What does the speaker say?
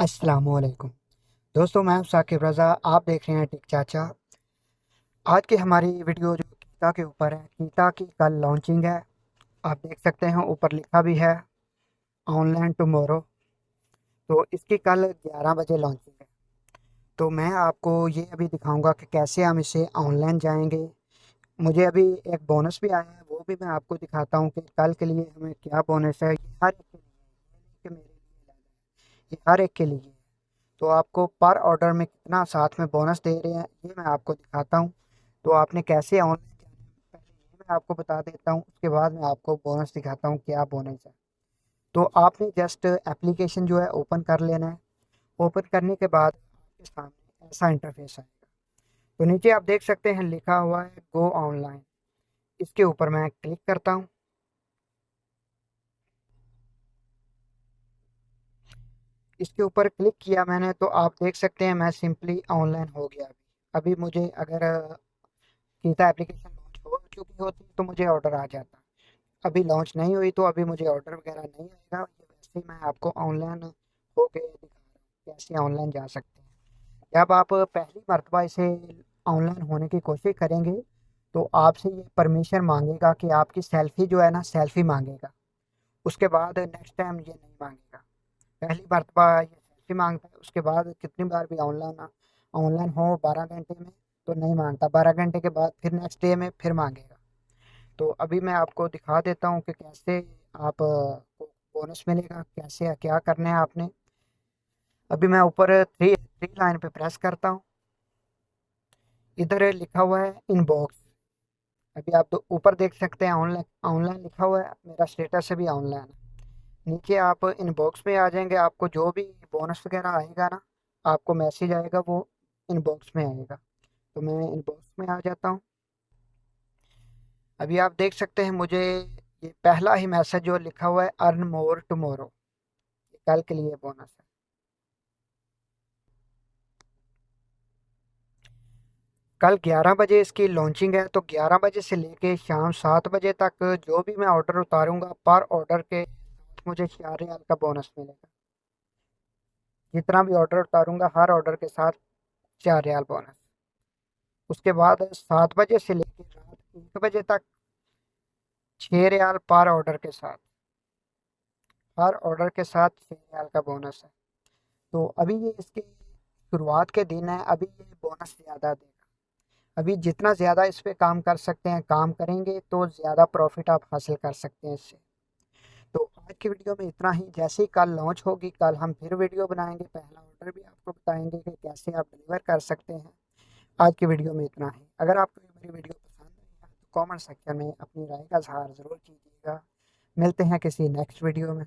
अस्सलामुअलैकुम दोस्तों, मैं हूं साकिब रज़ा। आप देख रहे हैं टिक चाचा। आज की हमारी वीडियो जो कीता के ऊपर है। कीता की कल लॉन्चिंग है। आप देख सकते हैं ऊपर लिखा भी है ऑनलाइन टुमारो। तो इसकी कल 11 बजे लॉन्चिंग है। तो मैं आपको ये अभी दिखाऊंगा कि कैसे हम इसे ऑनलाइन जाएंगे। मुझे अभी एक बोनस भी आया है, वो भी मैं आपको दिखाता हूँ कि कल के लिए हमें क्या बोनस है। ये हर एक के लिए है, ये नहीं कि मेरे लिए अलग है, ये हर एक के लिए है। तो आपको पर ऑर्डर में कितना साथ में बोनस दे रहे हैं ये मैं आपको दिखाता हूँ। तो आपने कैसे ऑनलाइन जाना है पहले ये मैं आपको बता देता हूँ, उसके बाद मैं आपको बोनस दिखाता हूँ क्या बोनस है। तो आपने जस्ट एप्लीकेशन जो है ओपन कर लेना है। ओपन करने के बाद आपके सामने ऐसा इंटरफेस आएगा। तो नीचे आप देख सकते हैं लिखा हुआ है गो ऑनलाइन। इसके ऊपर मैं क्लिक करता हूँ। इसके ऊपर क्लिक किया मैंने तो आप देख सकते हैं मैं सिंपली ऑनलाइन हो गया। अभी मुझे अगर गीता एप्लीकेशन लॉन्च हो चुकी होती तो मुझे ऑर्डर आ जाता। अभी लॉन्च नहीं हुई तो अभी मुझे ऑर्डर वगैरह नहीं आएगा। ये वैसे ही मैं आपको ऑनलाइन होके दिखा रहा हूँ कैसे ऑनलाइन जा सकते हैं। जब आप पहली मर्तबा इसे ऑनलाइन होने की कोशिश करेंगे तो आपसे ये परमिशन मांगेगा कि आपकी सेल्फी जो है ना सेल्फी मांगेगा। उसके बाद नेक्स्ट टाइम ये नहीं मांगेगा। पहली मर्तबा ये सेल्फी मांगता है, उसके बाद कितनी बार भी ऑनलाइन ऑनलाइन हो 12 घंटे में तो नहीं मांगता। 12 घंटे के बाद फिर नेक्स्ट डे में फिर मांगेगा। तो अभी मैं आपको दिखा देता हूँ कि कैसे आप को बोनस मिलेगा, कैसे क्या करना है आपने। अभी मैं ऊपर थ्री थ्री लाइन पे प्रेस करता हूँ। इधर लिखा हुआ है इनबॉक्स। अभी आप तो ऊपर देख सकते हैं ऑनलाइन ऑनलाइन लिखा हुआ है, मेरा स्टेटस भी ऑनलाइन है। नीचे आप इनबॉक्स में आ जाएंगे, आपको जो भी बोनस वगैरह आएगा ना आपको मैसेज आएगा, वो इनबॉक्स में आएगा। तो मैं इनबॉक्स में आ जाता हूँ। अभी आप देख सकते हैं मुझे ये पहला ही मैसेज जो लिखा हुआ है अर्न मोर टुमारो, कल के लिए बोनस है। कल 11 बजे इसकी लॉन्चिंग है। तो 11 बजे से लेके शाम 7 बजे तक जो भी मैं ऑर्डर उतारूंगा पर ऑर्डर के साथ मुझे 4 रियाल का बोनस मिलेगा। जितना भी ऑर्डर उतारूंगा हर ऑर्डर के साथ 4 रियाल बोनस। उसके बाद 7 बजे से लेकर रात 1 बजे तक 6 रियाल पर ऑर्डर के साथ, हर ऑर्डर के साथ 6 रियाल का बोनस है। तो अभी ये इसकी शुरुआत के दिन है, अभी ये बोनस ज़्यादा देगा। अभी जितना ज़्यादा इस पे काम कर सकते हैं काम करेंगे तो ज़्यादा प्रॉफिट आप हासिल कर सकते हैं इससे। तो आज की वीडियो में इतना ही। जैसे ही कल लॉन्च होगी कल हम फिर वीडियो बनाएंगे, पहला ऑर्डर भी आपको बताएंगे कि कैसे आप डिलीवर कर सकते हैं। आज की वीडियो में इतना ही। अगर आपको ये मेरी वीडियो पसंद आई है तो कमेंट सेक्शन में अपनी राय का इजहार ज़रूर कीजिएगा। मिलते हैं किसी नेक्स्ट वीडियो में।